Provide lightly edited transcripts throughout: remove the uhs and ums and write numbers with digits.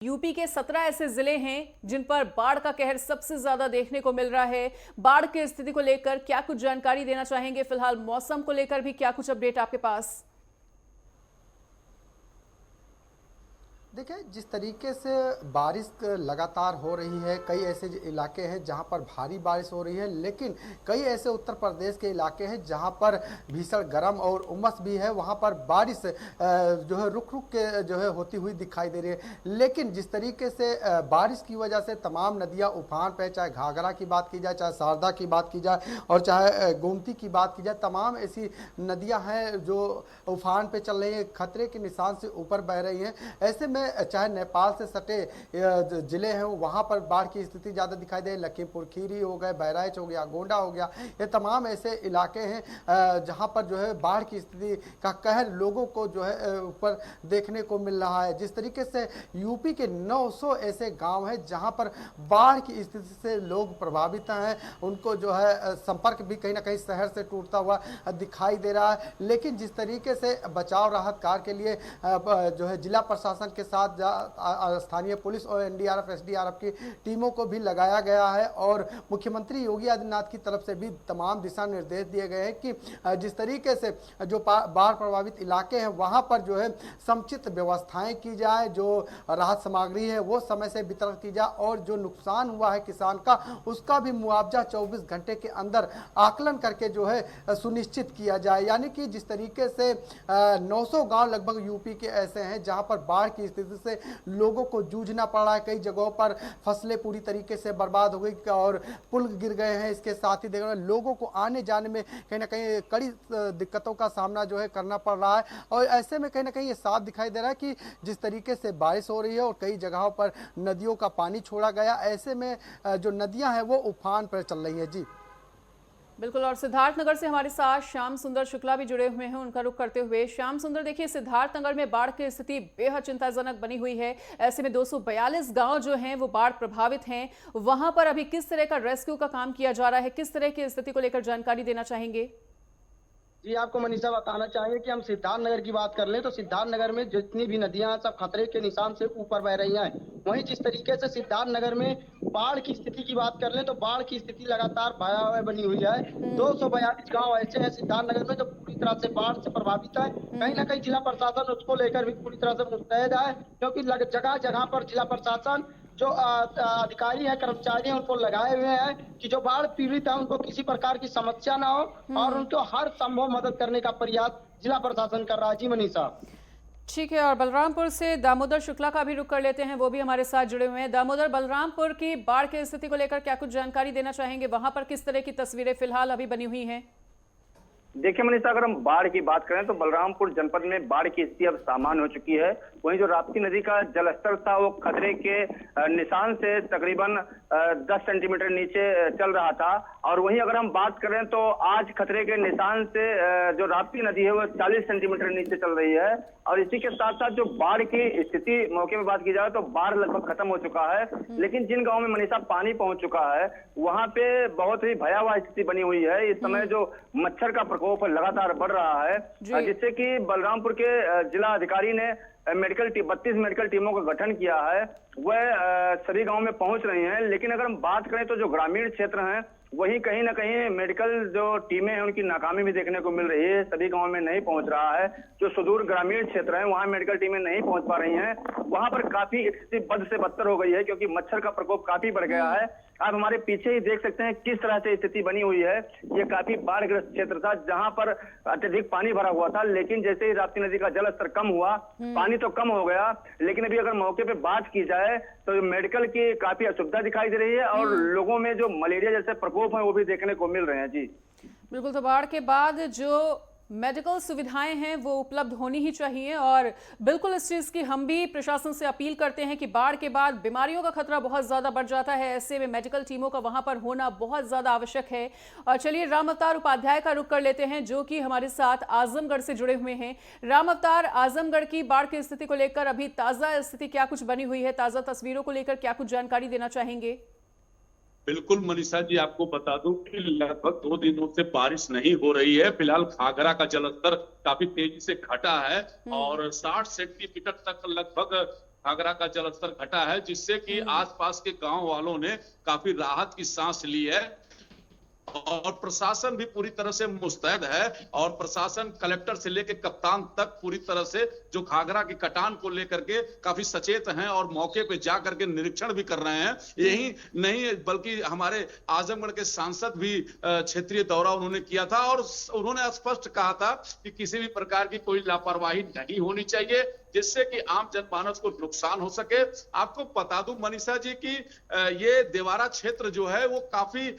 UP के 17 ऐसे जिले हैं जिन पर बाढ़ का कहर सबसे ज्यादा देखने को मिल रहा है। बाढ़ की स्थिति को लेकर क्या कुछ जानकारी देना चाहेंगे? फिलहाल मौसम को लेकर भी क्या कुछ अपडेट आपके पास? देखिए, जिस तरीके से बारिश लगातार हो रही है, कई ऐसे इलाके हैं जहां पर भारी बारिश हो रही है, लेकिन कई ऐसे उत्तर प्रदेश के इलाके हैं जहां पर भीषण गर्म और उमस भी है। वहां पर बारिश जो है रुक रुक के जो है होती हुई दिखाई दे रही है। लेकिन जिस तरीके से बारिश की वजह से तमाम नदियां उफान पे, चाहे घाघरा की बात की जाए, चाहे शारदा की बात की जाए और चाहे गोमती की बात की जाए, तमाम ऐसी नदियाँ हैं जो उफान पे चल रही हैं, खतरे के निशान से ऊपर बह रही हैं। ऐसे में चाहे नेपाल से सटे जिले हैं वहां पर बाढ़ की स्थिति ज्यादा दिखाई दे। लखीमपुर खीरी हो गए, बहराइच हो गया, गोंडा हो गया, ये तमाम ऐसे इलाके हैं जहां पर जो है बाढ़ की स्थिति का कहर लोगों को जो है ऊपर देखने को मिल रहा है। जिस तरीके से यूपी के 900 ऐसे गांव हैं जहां पर बाढ़ की स्थिति से लोग प्रभावित हैं, उनको जो है संपर्क भी कहीं ना कहीं शहर से टूटता हुआ दिखाई दे रहा है। लेकिन जिस तरीके से बचाव राहत कार्य के लिए जो है जिला प्रशासन के साथ स्थानीय पुलिस और एनडीआरएफ एसडीआरएफ की टीमों को भी लगाया गया है और मुख्यमंत्री योगी आदित्यनाथ की तरफ से भी तमाम दिशा निर्देश दिए गए हैं कि जिस तरीके से जो बाढ़ प्रभावित इलाके हैं वहां पर जो है समुचित व्यवस्थाएं की जाए, जो राहत सामग्री है वो समय से वितरण की जाए और जो नुकसान हुआ है किसान का उसका भी मुआवजा 24 घंटे के अंदर आकलन करके जो है सुनिश्चित किया जाए। यानी कि जिस तरीके से 900 गांव लगभग यूपी के ऐसे हैं जहां पर बाढ़ की स्थिति से लोगों को जूझना पड़ रहा है। कई जगहों पर फसलें पूरी तरीके से बर्बाद हो गई और पुल गिर गए हैं। इसके साथ ही देखो लोगों को आने जाने में कहीं ना कहीं कड़ी दिक्कतों का सामना जो है करना पड़ रहा है और ऐसे में कहीं ना कहीं ये साफ दिखाई दे रहा है कि जिस तरीके से बारिश हो रही है और कई जगहों पर नदियों का पानी छोड़ा गया, ऐसे में जो नदियां हैं वो उफान पर चल रही है। जी बिल्कुल। और सिद्धार्थनगर से हमारे साथ श्याम सुंदर शुक्ला भी जुड़े हुए हैं, उनका रुख करते हुए। श्याम सुंदर, देखिए सिद्धार्थनगर में बाढ़ की स्थिति बेहद चिंताजनक बनी हुई है। ऐसे में 242 गांव जो हैं वो बाढ़ प्रभावित हैं। वहां पर अभी किस तरह का रेस्क्यू का काम किया जा रहा है, किस तरह की स्थिति को लेकर जानकारी देना चाहेंगे? जी, आपको मनीषा बताना चाहेंगे कि हम सिद्धार्थनगर की बात कर लें तो सिद्धार्थनगर में जितनी भी नदियां सब खतरे के निशान से ऊपर बह रही हैं। वहीं जिस तरीके से सिद्धार्थनगर में बाढ़ की स्थिति की बात कर लें तो बाढ़ की स्थिति लगातार भयावह बनी हुई है। 242 गांव ऐसे हैं सिद्धार्थनगर में जो पूरी तरह से बाढ़ से प्रभावित है। कहीं ना कहीं जिला प्रशासन उसको लेकर भी पूरी तरह से मुस्तैद है, क्योंकि जगह जगह पर जिला प्रशासन जो अधिकारी है, कर्मचारी हैं, उनको लगाए हुए हैं कि जो बाढ़ पीड़ित है उनको किसी प्रकार की समस्या ना हो और उनको हर संभव मदद करने का प्रयास जिला प्रशासन कर रहा है। जी मनीषा। ठीक है। और बलरामपुर से दामोदर शुक्ला का भी रुख कर लेते हैं, वो भी हमारे साथ जुड़े हुए हैं। दामोदर, बलरामपुर की बाढ़ की स्थिति को लेकर क्या कुछ जानकारी देना चाहेंगे? वहां पर किस तरह की तस्वीरें फिलहाल अभी बनी हुई हैं? देखिए मनीषा, अगर हम बाढ़ की बात करें तो बलरामपुर जनपद में बाढ़ की स्थिति अब सामान्य हो चुकी है। वहीं जो राप्ती नदी का जलस्तर था वो खतरे के निशान से तकरीबन 10 सेंटीमीटर नीचे चल रहा था। और वहीं अगर हम बात करें तो आज खतरे के निशान से जो राप्ती नदी है वो 40 सेंटीमीटर नीचे चल रही है। और इसी के साथ साथ जो बाढ़ की स्थिति मौके में बात की जाए तो बाढ़ लगभग खत्म हो चुका है, लेकिन जिन गाँव में मनीषा पानी पहुंच चुका है वहां पे बहुत ही भयावह स्थिति बनी हुई है। इस समय जो मच्छर का प्रकोप लगातार बढ़ रहा है, जिससे कि बलरामपुर के जिला अधिकारी ने 32 मेडिकल टीमों का गठन किया है। वह सभी गांव में पहुंच रही हैं। लेकिन अगर हम बात करें तो जो ग्रामीण क्षेत्र हैं वहीं कहीं ना कहीं मेडिकल जो टीमें हैं उनकी नाकामी भी देखने को मिल रही है। सभी गांव में नहीं पहुंच रहा है। जो सुदूर ग्रामीण क्षेत्र है वहां मेडिकल टीमें नहीं पहुंच पा रही हैं। वहां पर काफी स्थिति बद से बदतर हो गई है, क्योंकि मच्छर का प्रकोप काफी बढ़ गया है। आप हमारे पीछे ही देख सकते हैं किस तरह से स्थिति बनी हुई है। ये काफी बाढ़ग्रस्त क्षेत्र था जहां पर अत्यधिक पानी भरा हुआ था, लेकिन जैसे ही राप्ती नदी का जल स्तर कम हुआ, पानी तो कम हो गया, लेकिन अभी अगर मौके पे बात की जाए तो मेडिकल की काफी असुविधा दिखाई दे रही है और लोगों में जो मलेरिया जैसे प्रकोप है वो भी देखने को मिल रहे हैं। जी बिल्कुल। तो बाढ़ के बाद जो मेडिकल सुविधाएं हैं वो उपलब्ध होनी ही चाहिए और बिल्कुल इस चीज़ की हम भी प्रशासन से अपील करते हैं कि बाढ़ के बाद बीमारियों का खतरा बहुत ज़्यादा बढ़ जाता है। ऐसे में मेडिकल टीमों का वहां पर होना बहुत ज़्यादा आवश्यक है। और चलिए राम अवतार उपाध्याय का रुख कर लेते हैं, जो कि हमारे साथ आजमगढ़ से जुड़े हुए हैं। राम अवतार, आजमगढ़ की बाढ़ की स्थिति को लेकर अभी ताज़ा स्थिति क्या कुछ बनी हुई है? ताज़ा तस्वीरों को लेकर क्या कुछ जानकारी देना चाहेंगे? बिल्कुल मनीषा जी, आपको बता दूं कि लगभग 2 दिनों से बारिश नहीं हो रही है। फिलहाल घाघरा का जलस्तर काफी तेजी से घटा है और 60 सेंटीमीटर तक लगभग घाघरा का जलस्तर घटा है, जिससे कि आसपास के गांव वालों ने काफी राहत की सांस ली है और प्रशासन भी पूरी तरह से मुस्तैद है। और प्रशासन कलेक्टर से लेकर कप्तान तक पूरी तरह से जो घाघरा की कटान को लेकर के काफी सचेत हैं और मौके पे जा करके निरीक्षण भी कर रहे हैं। यही नहीं बल्कि हमारे आजमगढ़ के सांसद भी क्षेत्रीय दौरा उन्होंने किया था और उन्होंने स्पष्ट कहा था कि किसी भी प्रकार की कोई लापरवाही नहीं होनी चाहिए, जिससे कि आम जनमानस को नुकसान हो सके। आपको बता दूं मनीषा जी की ये देवारा क्षेत्र जो है वो काफी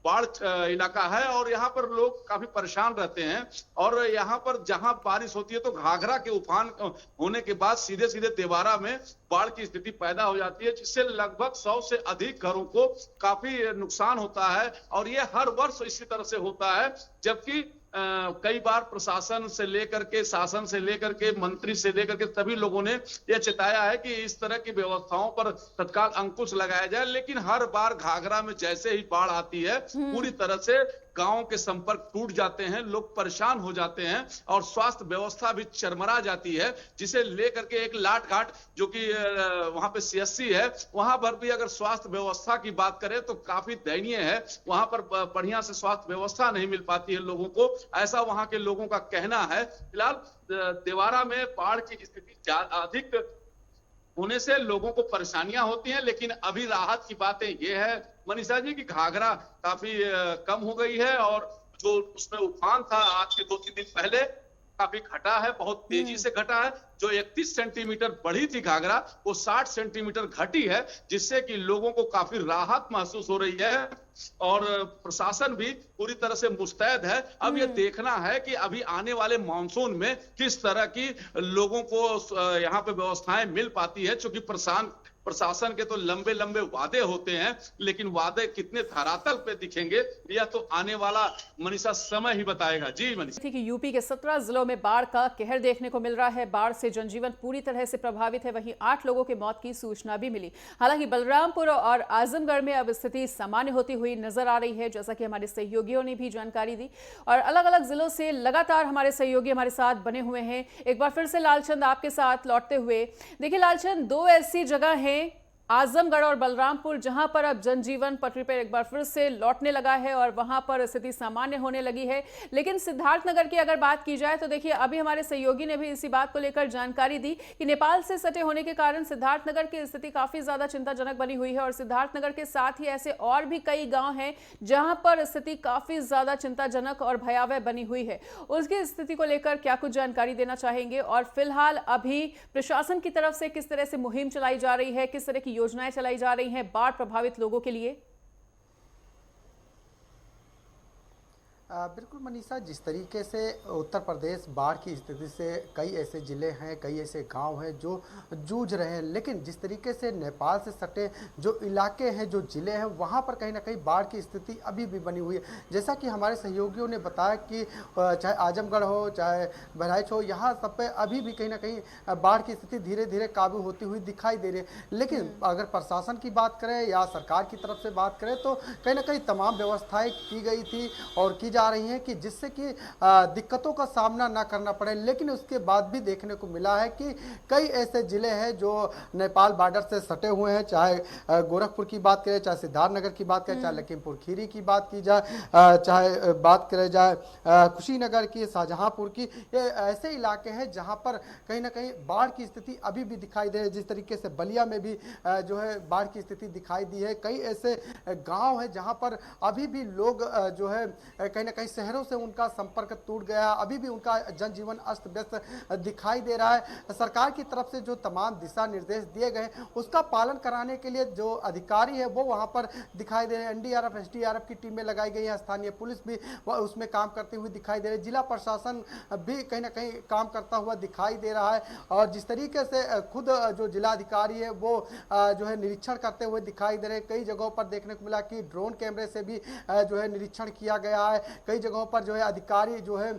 बाढ़ इलाका है और यहाँ पर लोग काफी परेशान रहते हैं। और यहाँ पर जहां बारिश होती है तो घाघरा के उफान होने के बाद सीधे सीधे देवारा में बाढ़ की स्थिति पैदा हो जाती है, जिससे लगभग 100 से अधिक घरों को काफी नुकसान होता है। और ये हर वर्ष इसी तरह से होता है, जबकि कई बार प्रशासन से लेकर के, शासन से लेकर के, मंत्री से लेकर के सभी लोगों ने यह चिताया है कि इस तरह की व्यवस्थाओं पर तत्काल अंकुश लगाया जाए, लेकिन हर बार घाघरा में जैसे ही बाढ़ आती है पूरी तरह से गांवों के संपर्क टूट जाते हैं, लोग परेशान हो जाते हैं और स्वास्थ्य व्यवस्था भी चरमरा जाती है, जिसे लेकर के एक लाट घाट जो कि वहां पे सीएससी है, वहां पर भी अगर स्वास्थ्य व्यवस्था की बात करें तो काफी दयनीय है। वहां पर बढ़िया से स्वास्थ्य व्यवस्था नहीं मिल पाती है लोगों को, ऐसा वहां के लोगों का कहना है। फिलहाल देवारा में बाढ़ की स्थिति अधिक होने से लोगों को परेशानियां होती हैं, लेकिन अभी राहत की बातें ये है मनीषा जी की घाघरा काफी कम हो गई है और जो उसमें उफान था आज के 2-3 दिन पहले काफी घटा है, बहुत तेजी से घटा है। जो 31 सेंटीमीटर बढ़ी थी घाघरा वो 60 सेंटीमीटर घटी है, जिससे कि लोगों को काफी राहत महसूस हो रही है और प्रशासन भी पूरी तरह से मुस्तैद है। अब ये देखना है कि अभी आने वाले मानसून में किस तरह की लोगों को यहाँ पे व्यवस्थाएं मिल पाती है, क्योंकि प्रशासन के तो लंबे लंबे वादे होते हैं, लेकिन वादे कितने धरातल पे दिखेंगे यह तो आने वाला मनीषा समय ही बताएगा। जी मनीषा। कि यूपी के 17 जिलों में बाढ़ का कहर देखने को मिल रहा है। बाढ़ से जनजीवन पूरी तरह से प्रभावित है, वहीं 8 लोगों के मौत की सूचना भी मिली। हालांकि बलरामपुर और आजमगढ़ में अब स्थिति सामान्य होती हुई नजर आ रही है, जैसा कि हमारे सहयोगियों ने भी जानकारी दी और अलग अलग जिलों से लगातार हमारे सहयोगी हमारे साथ बने हुए हैं। एक बार फिर से लालचंद आपके साथ लौटते हुए, देखिए लालचंद, 2 ऐसी जगह हैं आजमगढ़ और बलरामपुर जहां पर अब जनजीवन पटरी पर एक बार फिर से लौटने लगा है और वहां पर स्थिति सामान्य होने लगी है। लेकिन सिद्धार्थनगर की अगर बात की जाए तो देखिए अभी हमारे सहयोगी ने भी इसी बात को लेकर जानकारी दी कि नेपाल से सटे होने के कारण सिद्धार्थनगर की स्थिति काफी ज्यादा चिंताजनक बनी हुई है और सिद्धार्थनगर के साथ ही ऐसे और भी कई गांव हैं जहां पर स्थिति काफी ज्यादा चिंताजनक और भयावह बनी हुई है। उसकी स्थिति को लेकर क्या कुछ जानकारी देना चाहेंगे और फिलहाल अभी प्रशासन की तरफ से किस तरह से मुहिम चलाई जा रही है, किस तरह की योजनाएं चलाई जा रही हैं बाढ़ प्रभावित लोगों के लिए? बिल्कुल मनीषा, जिस तरीके से उत्तर प्रदेश बाढ़ की स्थिति से कई ऐसे ज़िले हैं, कई ऐसे गांव हैं जो जूझ रहे हैं, लेकिन जिस तरीके से नेपाल से सटे जो इलाके हैं, जो ज़िले हैं, वहां पर कहीं ना कहीं बाढ़ की स्थिति अभी भी बनी हुई है। जैसा कि हमारे सहयोगियों ने बताया कि चाहे आजमगढ़ हो चाहे बहराइच हो, यहाँ सब पे अभी भी कहीं ना कहीं बाढ़ की स्थिति धीरे धीरे काबू होती हुई दिखाई दे रही है। लेकिन अगर प्रशासन की बात करें या सरकार की तरफ से बात करें तो कहीं ना कहीं तमाम व्यवस्थाएँ की गई थी और की जा रही हैं कि जिससे कि दिक्कतों का सामना ना करना पड़े। लेकिन उसके बाद भी देखने को मिला है कि कई ऐसे जिले हैं जो नेपाल बॉर्डर से सटे हुए हैं, चाहे गोरखपुर की बात करें, चाहे सिद्धार्थनगर की बात करें, चाहे लखीमपुर खीरी की बात की जाए, चाहे बात करें जाए कुशीनगर की, शाहजहांपुर की, ये ऐसे इलाके हैं जहां पर कहीं ना कहीं बाढ़ की स्थिति अभी भी दिखाई दे रही है। जिस तरीके से बलिया में भी जो है बाढ़ की स्थिति दिखाई दी है। कई ऐसे गाँव हैं जहाँ पर अभी भी लोग जो है कहीं ना कहीं शहरों से उनका संपर्क टूट गया, अभी भी उनका जनजीवन अस्त व्यस्त दिखाई दे रहा है। सरकार की तरफ से जो तमाम दिशा निर्देश दिए गए उसका पालन कराने के लिए जो अधिकारी है वो वहां पर दिखाई दे रहे हैं। एनडीआरएफ एसडीआरएफ की टीमें लगाई गई हैं, स्थानीय पुलिस भी उसमें काम करते हुए दिखाई दे रही है, जिला प्रशासन भी कहीं ना कहीं काम करता हुआ दिखाई दे रहा है। और जिस तरीके से खुद जो जिलाधिकारी है वो जो है निरीक्षण करते हुए दिखाई दे रहे हैं। कई जगहों पर देखने को मिला कि ड्रोन कैमरे से भी जो है निरीक्षण किया गया है। कई जगहों पर जो है अधिकारी जो है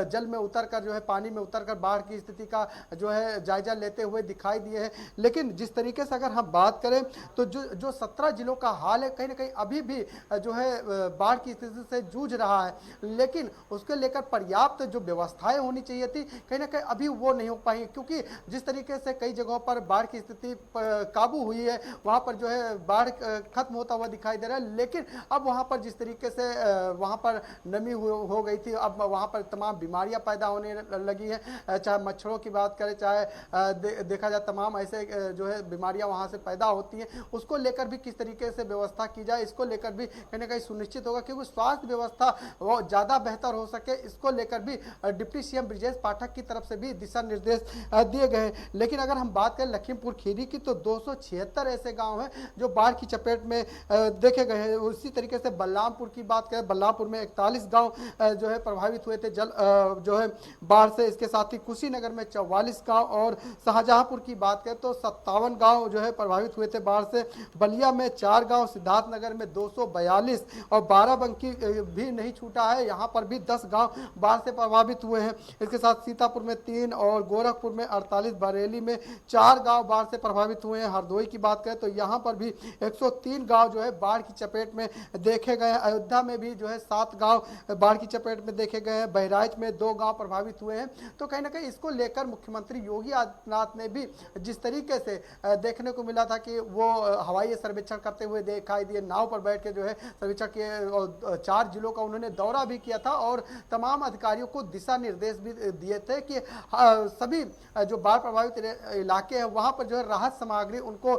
जल में उतरकर जो है पानी में उतरकर बाढ़ की स्थिति का जो है जायजा लेते हुए दिखाई दिए हैं। लेकिन जिस तरीके से अगर हम बात करें तो जो 17 जिलों का हाल है कहीं ना कहीं अभी भी जो है बाढ़ की स्थिति से जूझ रहा है, लेकिन उसके लेकर पर्याप्त जो व्यवस्थाएं होनी चाहिए थी कहीं ना कहीं अभी वो नहीं हो पाई, क्योंकि जिस तरीके से कई जगहों पर बाढ़ की स्थिति काबू हुई है वहां पर जो है बाढ़ खत्म होता हुआ दिखाई दे रहा है, लेकिन अब वहां पर जिस तरीके से वहां पर नमी हो गई थी, अब वहां पर तमाम बीमारियां पैदा होने लगी है, चाहे मच्छरों की बात करें, चाहे देखा जाए तमाम ऐसे जो है बीमारियां वहां से पैदा होती हैं, उसको लेकर भी किस तरीके से व्यवस्था की जाए, इसको लेकर भी कहीं ना कहीं सुनिश्चित होगा, क्योंकि स्वास्थ्य व्यवस्था वो ज़्यादा बेहतर हो सके, इसको लेकर भी डिप्टी सीएम ब्रजेश पाठक की तरफ से भी दिशा निर्देश दिए गए। लेकिन अगर हम बात करें लखीमपुर खीरी की तो 276 ऐसे गांव हैं जो बाढ़ की चपेट में देखे गए हैं। उसी तरीके से बलरामपुर की बात करें, बलरामपुर में 41 गांव जो है प्रभावित हुए थे जो है बाढ़ से। इसके साथ ही कुशीनगर में 44 गांव और शाहजहांपुर की बात करें तो 57 गांव जो है प्रभावित हुए थे बाढ़ से। बलिया में 4 गांव, सिद्धार्थनगर में 242 और बाराबंकी भी नहीं छूटा है, यहाँ पर भी 10 गांव बाढ़ से प्रभावित हुए हैं। इसके साथ सीतापुर में 3 और गोरखपुर में 48, बरेली में 4 गांव बाढ़ से प्रभावित हुए हैं। हरदोई की बात करें तो यहाँ पर भी 103 गांव जो है बाढ़ की चपेट में देखे गए हैं। अयोध्या में भी जो है 7 गांव बाढ़ की चपेट में देखे गए हैं। बहराइच में 2 गांव प्रभावित हुए हैं। तो कहीं ना कहीं इसको लेकर मुख्यमंत्री योगी आदित्यनाथ ने भी जिस तरीके से देखने को मिला था कि वो हवाई सर्वेक्षण करते हुए दिखाई दिए, नाव पर बैठ के जो है सर्वेक्षण किए और 4 जिलों का उन्होंने दौरा भी किया था और तमाम अधिकारियों को दिशा निर्देश भी दिए थे कि सभी जो बाढ़ प्रभावित इलाके हैं वहां पर जो है राहत सामग्री उनको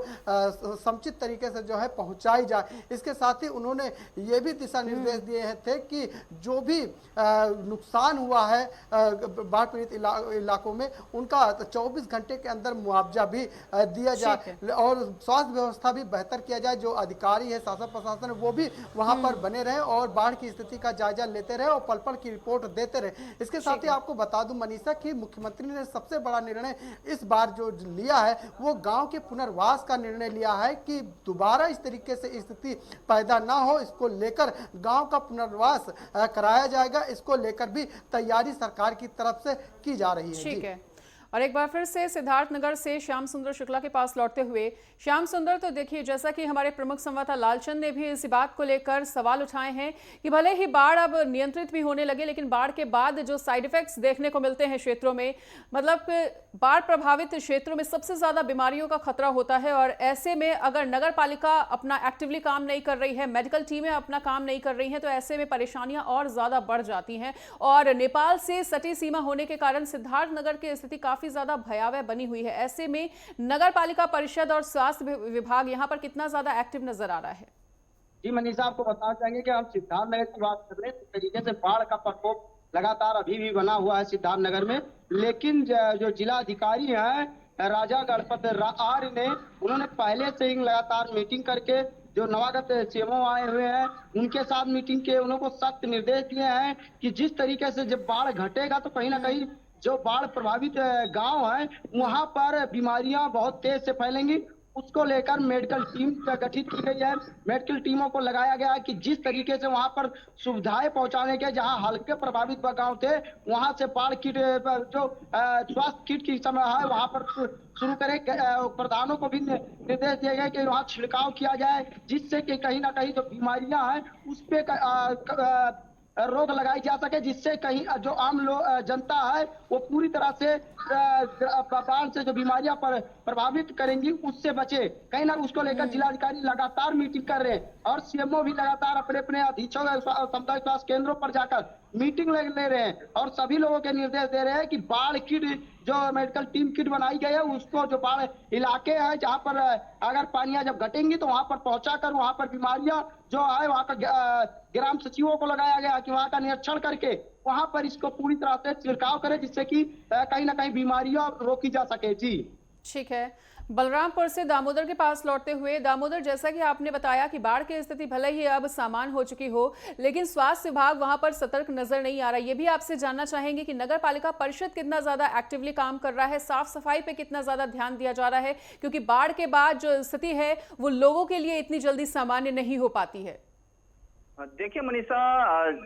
समुचित तरीके से जो है पहुंचाई जाए। इसके साथ ही उन्होंने ये भी दिशा निर्देश दिए थे कि जो भी नुकसान हुआ है बाढ़ पीड़ित इलाकों में उनका 24 घंटे के अंदर मुआवजा भी दिया जाए और स्वास्थ्य व्यवस्था भी बेहतर किया जाए। जो अधिकारी है, शासन प्रशासन वो भी वहां पर बने रहे और बाढ़ की स्थिति का जायजा लेते रहे और पल पल की रिपोर्ट देते रहे। इसके साथ ही आपको बता दूं मनीषा कि मुख्यमंत्री ने सबसे बड़ा निर्णय इस बार जो लिया है वो गांव के पुनर्वास का निर्णय लिया है कि दोबारा इस तरीके से स्थिति पैदा ना हो, इसको लेकर गांव का पुनर्वास कराया जाएगा। इसको लेकर भी तैयारी सरकार की तरफ से की जा रही है। ठीक है, और एक बार फिर से सिद्धार्थनगर से श्याम सुंदर शुक्ला के पास लौटते हुए, श्याम सुंदर, तो देखिए जैसा कि हमारे प्रमुख संवाददाता लालचंद ने भी इस बात को लेकर सवाल उठाए हैं कि भले ही बाढ़ अब नियंत्रित भी होने लगे, लेकिन बाढ़ के बाद जो साइड इफेक्ट्स देखने को मिलते हैं क्षेत्रों में, मतलब बाढ़ प्रभावित क्षेत्रों में सबसे ज्यादा बीमारियों का खतरा होता है। और ऐसे में अगर नगर पालिका अपना एक्टिवली काम नहीं कर रही है, मेडिकल टीमें अपना काम नहीं कर रही हैं, तो ऐसे में परेशानियां और ज्यादा बढ़ जाती हैं। और नेपाल से सटी सीमा होने के कारण सिद्धार्थनगर की स्थिति काफी ज्यादा भयावह बनी हुई है। ऐसे में नगर पालिका परिषद और स्वास्थ्य विभाग यहां पर कितना ज्यादा एक्टिव नजर आ रहा है? जी मनीषा, आपको बताना चाहेंगे कि हम सिद्धार्थनगर की बात कर रहे हैं, इस तरीके से बाढ़ का प्रकोप लगातार अभी भी बना हुआ है सिद्धार्थनगर में। लेकिन जो जिला अधिकारी हैं राजा गणपत आर्य ने, उन्होंने पहले से ही लगातार मीटिंग करके जो नवागत सीएमओ आए हुए हैं उनके साथ मीटिंग के उनको सख्त निर्देश दिए हैं कि जिस तरीके से जब बाढ़ घटेगा तो कहीं ना कहीं जो बाढ़ प्रभावित गांव है वहां पर बीमारियां बहुत तेज से फैलेंगी। उसको लेकर मेडिकल टीम गठित की गई है। मेडिकल टीमों को लगाया गया है कि जिस तरीके से वहां पर सुविधाएं पहुंचाने के, जहां हल्के प्रभावित गांव थे वहां से बाढ़ किट जो स्वास्थ्य किट की समय है वहां पर शुरू करें। प्रधानों को भी निर्देश दिए गए कि वहां छिड़काव किया जाए, जिससे कि कहीं ना कहीं जो बीमारियां हैं उस पे रोक लगाई जा सके, जिससे कहीं जो आम जनता है वो पूरी तरह से बाढ़ से जो बीमारियां प्रभावित करेंगी उससे बचे। कहीं ना उसको लेकर जिलाधिकारी लगातार मीटिंग कर रहे हैं और सीएमओ भी लगातार अपने अपने अधीक्षक सामुदायिक स्वास्थ्य केंद्रों पर जाकर मीटिंग ले रहे हैं और सभी लोगों के निर्देश दे रहे हैं कि बाढ़ किट जो मेडिकल टीम किट बनाई गई है उसको जो बाढ़ इलाके हैं जहां पर अगर पानियां जब घटेंगी तो वहां पर पहुंचाकर वहां पर बीमारियां जो है वहां का ग्राम सचिवों को लगाया गया कि वहां का निरीक्षण करके वहां पर इसको पूरी तरह से छिड़काव करें, जिससे कि कहीं ना कहीं बीमारियां रोकी जा सके। जी ठीक है, बलरामपुर से दामोदर के पास लौटते हुए, दामोदर, जैसा कि आपने बताया कि बाढ़ की स्थिति भले ही अब सामान्य हो चुकी हो, लेकिन स्वास्थ्य विभाग वहां पर सतर्क नजर नहीं आ रहा। ये भी आपसे जानना चाहेंगे कि नगर पालिका परिषद कितना ज्यादा एक्टिवली काम कर रहा है, साफ सफाई पे कितना ज्यादा ध्यान दिया जा रहा है, क्योंकि बाढ़ के बाद जो स्थिति है वो लोगों के लिए इतनी जल्दी सामान्य नहीं हो पाती है। देखिए मनीषा,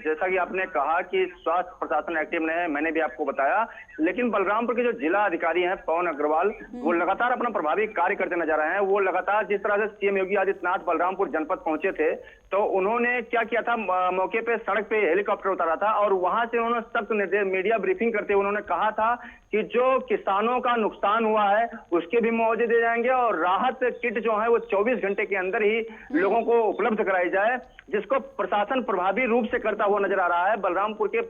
जैसा कि आपने कहा कि स्वास्थ्य प्रशासन एक्टिव नहीं है, मैंने भी आपको बताया, लेकिन बलरामपुर के जो जिला अधिकारी हैं पवन अग्रवाल, वो लगातार अपना प्रभावी कार्य करते नजर आए हैं। वो लगातार जिस तरह से सीएम योगी आदित्यनाथ बलरामपुर जनपद पहुंचे थे, तो उन्होंने क्या किया था, मौके पे सड़क पे हेलीकॉप्टर उतारा था और वहां से उन्होंने सख्त निर्देश, मीडिया ब्रीफिंग करते हुए उन्होंने कहा था कि जो किसानों का नुकसान हुआ है उसके भी मुआवजे दिए जाएंगे और राहत किट जो है वो 24 घंटे के अंदर ही लोगों को उपलब्ध कराई जाए, जिसको प्रशासन प्रभावी रूप से करता हुआ नजर आ रहा है। बलरामपुर के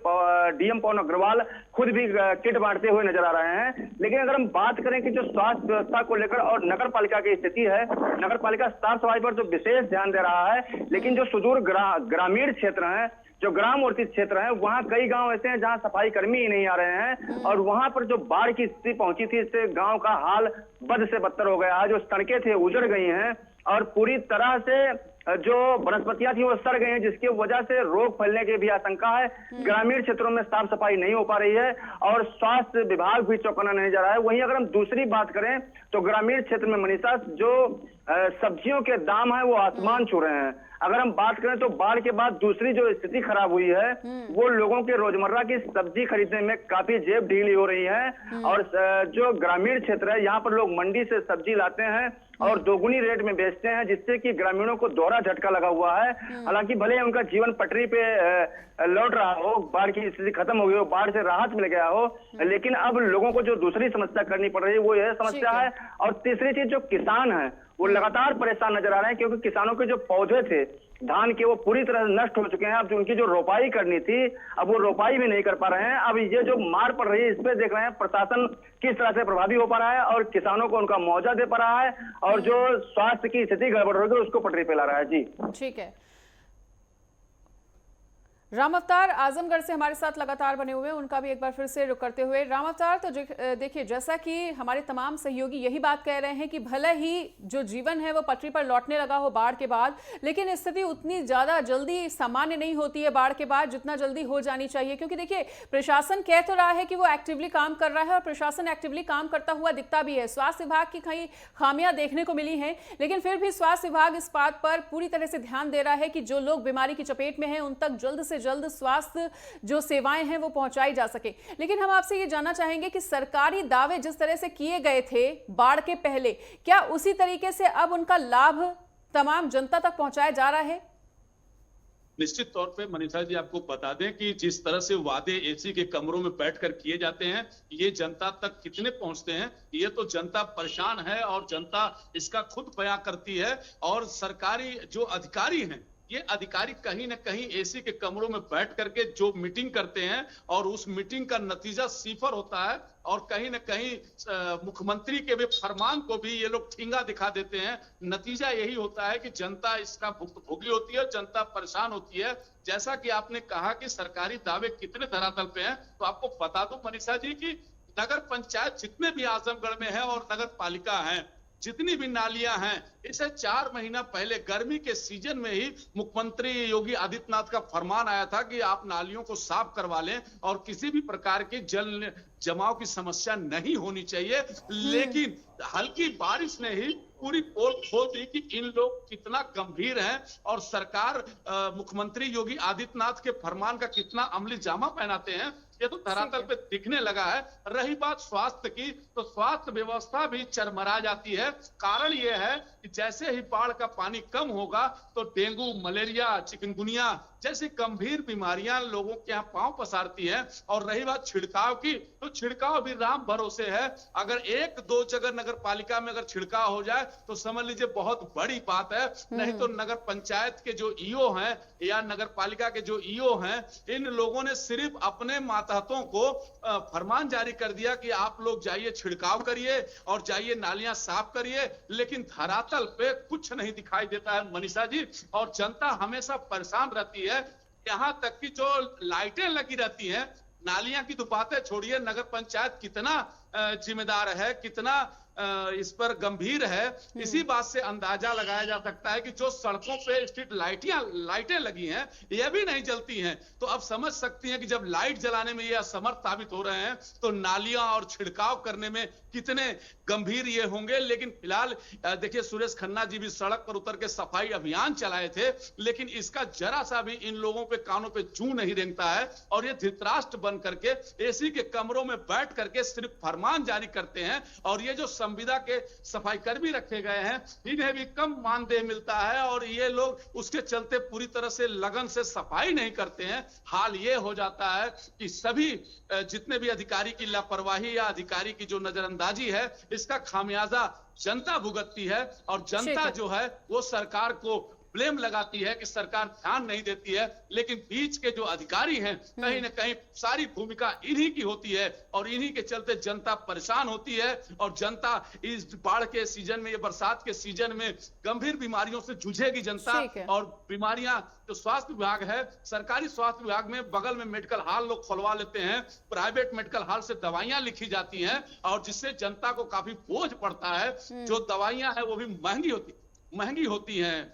डीएम पवन अग्रवाल खुद भी किट बांटते हुए नजर आ रहे हैं। लेकिन अगर हम बात करें कि जो स्वास्थ्य व्यवस्था को लेकर और नगर पालिका की स्थिति है, नगर पालिका साफ सफाई पर जो विशेष ध्यान दे रहा है, लेकिन जो सुदूर ग्रामीण क्षेत्र है, जो ग्रामवर्ती क्षेत्र है, वहां कई गांव ऐसे हैं जहां सफाई कर्मी ही नहीं आ रहे हैं और वहां पर जो बाढ़ की स्थिति पहुंची थी, इससे गांव का हाल बद से बदतर हो गया है। जो सड़कें थे उजड़ गई हैं और पूरी तरह से जो वनस्पतियां थी वो सड़ गई हैं, जिसकी वजह से रोग फैलने की भी आशंका है। ग्रामीण क्षेत्रों में साफ सफाई नहीं हो पा रही है और स्वास्थ्य विभाग भी चौकन्ना नहीं जा रहा है। वहीं अगर हम दूसरी बात करें तो ग्रामीण क्षेत्र में मनीषा, जो सब्जियों के दाम है वो आसमान छू रहे हैं। अगर हम बात करें तो बाढ़ के बाद दूसरी जो स्थिति खराब हुई है, वो लोगों के रोजमर्रा की सब्जी खरीदने में काफी जेब ढीली हो रही है। और जो ग्रामीण क्षेत्र है, यहाँ पर लोग मंडी से सब्जी लाते हैं और दोगुनी रेट में बेचते हैं, जिससे कि ग्रामीणों को दोहरा झटका लगा हुआ है। हालांकि भले ही उनका जीवन पटरी पे लौट रहा हो, बाढ़ की स्थिति खत्म हो गई हो, बाढ़ से राहत मिल गया हो, लेकिन अब लोगों को जो दूसरी समस्या करनी पड़ रही है वो यह समस्या है। और तीसरी चीज, जो किसान है वो लगातार परेशान नजर आ रहे हैं, क्योंकि किसानों के जो पौधे थे धान के वो पूरी तरह नष्ट हो चुके हैं। अब उनकी जो रोपाई करनी थी, अब वो रोपाई भी नहीं कर पा रहे हैं। अब ये जो मार पड़ रही है, इस पे देख रहे हैं प्रशासन किस तरह से प्रभावी हो पा रहा है और किसानों को उनका मुआवजा दे पा रहा है और जो स्वास्थ्य की स्थिति गड़बड़ हो गई उसको पटरी पे ला रहा है। जी ठीक है। राम अवतार आजमगढ़ से हमारे साथ लगातार बने हुए हैं, उनका भी एक बार फिर से रुख करते हुए। राम अवतार, तो देखिए, जैसा कि हमारे तमाम सहयोगी यही बात कह रहे हैं कि भले ही जो जीवन है वो पटरी पर लौटने लगा हो बाढ़ के बाद, लेकिन स्थिति उतनी ज़्यादा जल्दी सामान्य नहीं होती है बाढ़ के बाद जितना जल्दी हो जानी चाहिए। क्योंकि देखिए, प्रशासन कह तो रहा है कि वो एक्टिवली काम कर रहा है और प्रशासन एक्टिवली काम करता हुआ दिखता भी है। स्वास्थ्य विभाग की कई खामियां देखने को मिली हैं, लेकिन फिर भी स्वास्थ्य विभाग इस बात पर पूरी तरह से ध्यान दे रहा है कि जो लोग बीमारी की चपेट में हैं उन तक जल्द से जल्द स्वास्थ्य जो सेवाएं हैं वो पहुंचाई जा सके। लेकिन हम आपसे ये जानना चाहेंगे कि सरकारी दावे जिस तरह से किए गए थे बाढ़ के पहले, क्या उसी तरीके से अब उनका लाभ तमाम जनता तक पहुंचाया जा रहा है? निश्चित तौर पे मनीषा जी, आपको बता दें कि जिस तरह से वादे एसी के कमरों में बैठकर किए जाते हैं, ये जनता तक कितने पहुंचते हैं, ये तो जनता परेशान है और जनता इसका खुद बयां करती है। और सरकारी जो अधिकारी हैं, ये अधिकारी कहीं ना कहीं एसी के कमरों में बैठ करके जो मीटिंग करते हैं और उस मीटिंग का नतीजा सिफर होता है और कहीं ना कहीं मुख्यमंत्री के भी फरमान को भी ये लोग ठिंगा दिखा देते हैं। नतीजा यही होता है कि जनता इसका भुगतभोगी होती है, जनता परेशान होती है। जैसा कि आपने कहा कि सरकारी दावे कितने धरातल पे हैं, तो आपको बता दूं मनीषा जी कि नगर पंचायत जितने भी आजमगढ़ में है और नगर पालिका है, जितनी भी नालियां हैं, इसे 4 महीना पहले गर्मी के सीजन में ही मुख्यमंत्री योगी आदित्यनाथ का फरमान आया था कि आप नालियों को साफ करवा लें और किसी भी प्रकार के जल जमाव की समस्या नहीं होनी चाहिए। लेकिन हल्की बारिश ने ही पूरी पोल खोल दी कि इन लोग कितना गंभीर हैं और सरकार मुख्यमंत्री योगी आदित्यनाथ के फरमान का कितना अमली जामा पहनाते हैं, ये तो धरातल पे दिखने लगा है। रही बात स्वास्थ्य की, तो स्वास्थ्य व्यवस्था भी चरमरा जाती है। कारण ये है कि जैसे ही बाढ़ का पानी कम होगा तो डेंगू, मलेरिया, चिकनगुनिया जैसी गंभीर बीमारियां लोगों के यहाँ पांव पसारती है। और रही बात छिड़काव की, तो छिड़काव भी राम भरोसे है। अगर 1-2 जगह नगर पालिका में अगर छिड़काव हो जाए तो समझ लीजिए बहुत बड़ी बात है। नहीं तो नगर पंचायत के जो ईओ हैं या नगर पालिका के जो ईओ हैं, इन लोगों ने सिर्फ अपने मातहतों को फरमान जारी कर दिया कि आप लोग जाइए छिड़काव करिए और जाइए नालियां साफ करिए, लेकिन धरातल पे कुछ नहीं दिखाई देता है मनीषा जी। और जनता हमेशा परेशान रहती है। यहाँ तक कि जो लाइटें लगी रहती हैं, नालियां की तो बातें छोड़िए, नगर पंचायत कितना जिम्मेदार है, कितना इस पर गंभीर है, इसी बात से अंदाजा लगाया जा सकता है कि जो सड़कों पे स्ट्रीट लाइटें लगी हैं ये भी नहीं जलती हैं। तो अब समझ सकती हैं कि जब लाइट जलाने में ये असमर्थ साबित हो रहे हैं तो नालियां और छिड़काव करने में कितने गंभीर ये होंगे। लेकिन फिलहाल देखिए, सुरेश खन्ना जी भी सड़क पर उतर के सफाई अभियान चलाए थे, लेकिन इसका जरा सा भी इन लोगों पे कानों पे जूं नहीं रेंगता है और ये धृतराष्ट्र बन करके एसी के कमरों में बैठ करके सिर्फ फरमान जारी करते हैं। और ये जो संविदा के सफाई कर्मी रखे गए हैं इन्हें भी कम मानदेय मिलता है और ये लोग उसके चलते पूरी तरह से लगन से सफाई नहीं करते हैं। हाल ये हो जाता है कि सभी जितने भी अधिकारी की लापरवाही या अधिकारी की जो नजरअंदाजी है इसका खामियाजा जनता भुगतती है और जनता जो है वो सरकार को ब्लेम लगाती है कि सरकार ध्यान नहीं देती है। लेकिन बीच के जो अधिकारी हैं कहीं ना कहीं सारी भूमिका इन्हीं की होती है और इन्हीं के चलते जनता परेशान होती है और जनता इस बाढ़ के सीजन में, ये बरसात के सीजन में गंभीर बीमारियों से जूझेगी जनता। और बीमारियां जो स्वास्थ्य विभाग है, सरकारी स्वास्थ्य विभाग में बगल में मेडिकल हॉल लोग खुलवा लेते हैं, प्राइवेट मेडिकल हॉल से दवाइयां लिखी जाती हैं और जिससे जनता को काफी बोझ पड़ता है। जो दवाइयां हैं वो भी महंगी होती हैं।